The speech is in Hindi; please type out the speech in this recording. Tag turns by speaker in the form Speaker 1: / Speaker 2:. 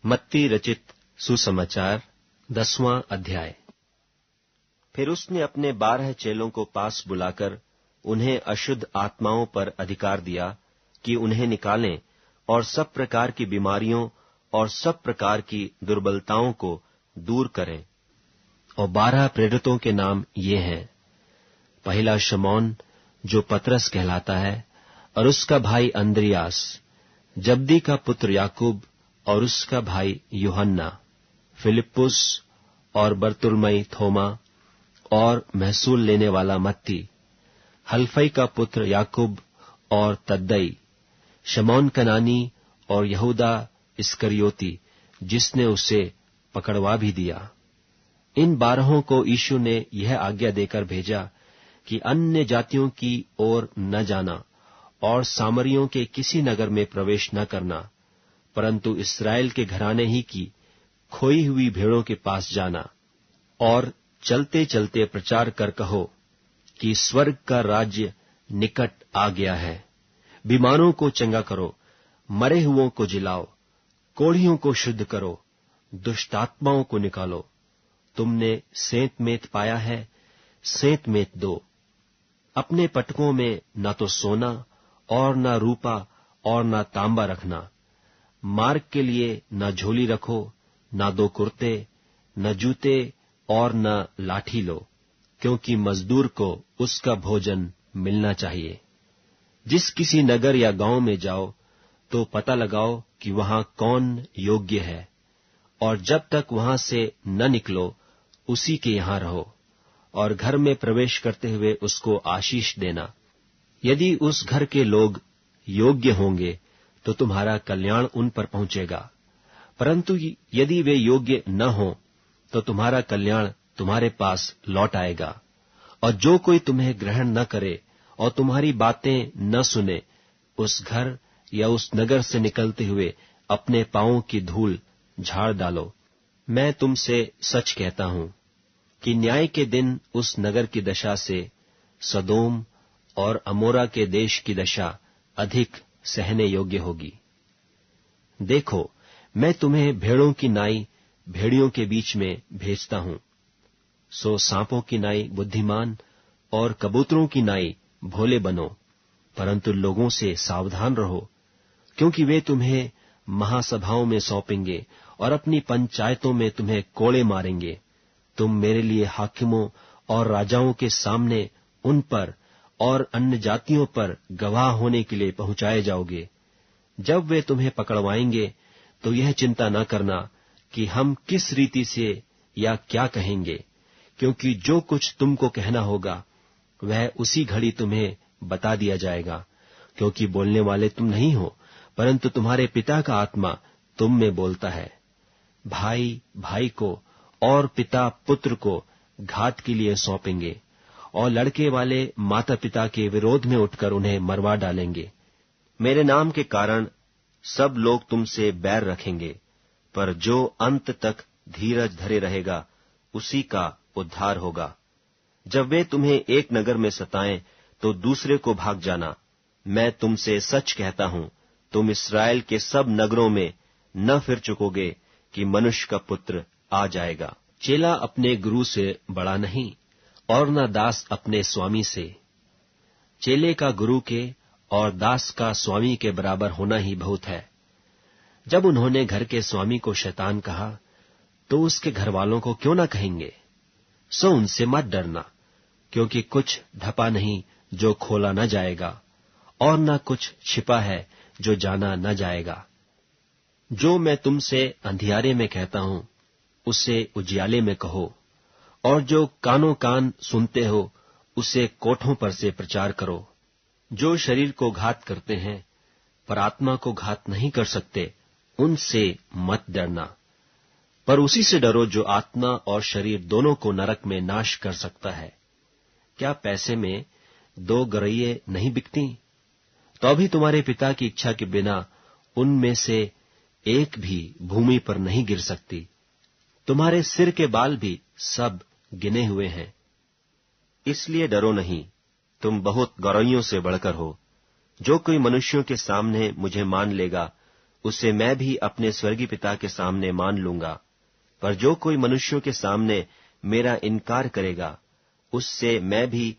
Speaker 1: मत्ती रचित सुसमाचार 10वां अध्याय। फिर उसने अपने 12 चेलों को पास बुलाकर उन्हें अशुद्ध आत्माओं पर अधिकार दिया कि उन्हें निकालें और सब प्रकार की बीमारियों और सब प्रकार की दुर्बलताओं को दूर करें। और 12 प्रेरितों के नाम ये हैं। पहला शमौन जो पतरस कहलाता है, और उसका भाई अंद्रियास, जब्दी का पुत्र याकूब और उसका भाई यूहन्ना, फिलिप्पुस और बरतुल्मै थोमा और महसूल लेने वाला मत्ती, हल्फई का पुत्र याकूब और तद्दई, शमौन कनानी और यहूदा इस्करियोती जिसने उसे पकड़वा भी दिया। इन 12 को यीशु ने यह आज्ञा देकर भेजा कि अन्य जातियों की ओर न जाना और सामरियों के किसी नगर में प्रवेश न करना, परंतु इस्राएल के घराने ही की खोई हुई भेड़ों के पास जाना। और चलते चलते प्रचार कर कहो कि स्वर्ग का राज्य निकट आ गया है। बीमारों को चंगा करो, मरे हुओं को जिलाओ, कोढ़ियों को शुद्ध करो, दुष्टात्माओं को निकालो। तुमने सेंत मेत पाया है, सेंत मेत दो। अपने पटकों में न तो सोना और न रूपा और न तांबा रखना। मार्ग के लिए न झोली रखो, न 2 कुर्ते, न जूते और न लाठी लो, क्योंकि मजदूर को उसका भोजन मिलना चाहिए। जिस किसी नगर या गांव में जाओ तो पता लगाओ कि वहां कौन योग्य है, और जब तक वहां से न निकलो उसी के यहां रहो, और घर में प्रवेश करते हुए उसको आशीष देना। यदि उस घर के लोग योग्य होंगे तो तुम्हारा कल्याण उन पर पहुंचेगा, परंतु यदि वे योग्य न हों तो तुम्हारा कल्याण तुम्हारे पास लौट आएगा। और जो कोई तुम्हें ग्रहण न करे और तुम्हारी बातें न सुने, उस घर या उस नगर से निकलते हुए अपने पांवों की धूल झाड़ डालो। मैं तुमसे सच कहता हूं कि न्याय के दिन उस नगर की दशा से सदोम और अमोरा के देश की दशा अधिक सहने योग्य होगी। देखो, मैं तुम्हें भेड़ों की नाई भेड़ियों के बीच में भेजता हूं। सो सांपों की नाई बुद्धिमान और कबूतरों की नाई भोले बनो, परंतु लोगों से सावधान रहो, क्योंकि वे तुम्हें महासभाओं में सौंपेंगे और अपनी पंचायतों में तुम्हें कोड़े मारेंगे। तुम मेरे लिए हाकिमों और राजाओं के सामने उन पर और अन्य जातियों पर गवाह होने के लिए पहुंचाए जाओगे। जब वे तुम्हें पकड़वाएंगे तो यह चिंता न करना कि हम किस रीति से या क्या कहेंगे, क्योंकि जो कुछ तुमको कहना होगा वह उसी घड़ी तुम्हें बता दिया जाएगा, क्योंकि बोलने वाले तुम नहीं हो, परंतु तुम्हारे पिता का आत्मा तुम में बोलता है। भाई भाई को और पिता पुत्र को घात के लिए सौंपेंगे, और लड़के वाले माता पिता के विरोध में उठकर उन्हें मरवा डालेंगे। मेरे नाम के कारण सब लोग तुमसे बैर रखेंगे, पर जो अंत तक धीरज धरे रहेगा उसी का उद्धार होगा। जब वे तुम्हें एक नगर में सताएं तो दूसरे को भाग जाना। मैं तुमसे सच कहता हूं, तुम इस्राएल के सब नगरों में न फिर चुकोगे कि मनुष्य का पुत्र आ जाएगा। चेला अपने गुरु से बड़ा नहीं, और न दास अपने स्वामी से। चेले का गुरु के और दास का स्वामी के बराबर होना ही बहुत है। जब उन्होंने घर के स्वामी को शैतान कहा, तो उसके घर वालों को क्यों न कहेंगे? सो उनसे मत डरना, क्योंकि कुछ ढपा नहीं जो खोला न जाएगा, और न कुछ छिपा है जो जाना न जाएगा। जो मैं तुमसे अंधियारे में कहता हूं उसे उजियाले में कहो, और जो कानों कान सुनते हो उसे कोठों पर से प्रचार करो। जो शरीर को घात करते हैं पर आत्मा को घात नहीं कर सकते, उनसे मत डरना, पर उसी से डरो जो आत्मा और शरीर दोनों को नरक में नाश कर सकता है। क्या पैसे में 2 गरैये नहीं बिकती? तो अभी तुम्हारे पिता की इच्छा के बिना उनमें से एक भी भूमि पर नहीं गिर सकती। तुम्हारे सिर के बाल भी सब गिने हुए हैं। इसलिए डरो नहीं, तुम बहुत गौरैयों से बढ़कर हो। जो कोई मनुष्यों के सामने मुझे मान लेगा उसे मैं भी अपने स्वर्गीय पिता के सामने मान लूंगा। पर जो कोई मनुष्यों के सामने मेरा इनकार करेगा, उससे मैं भी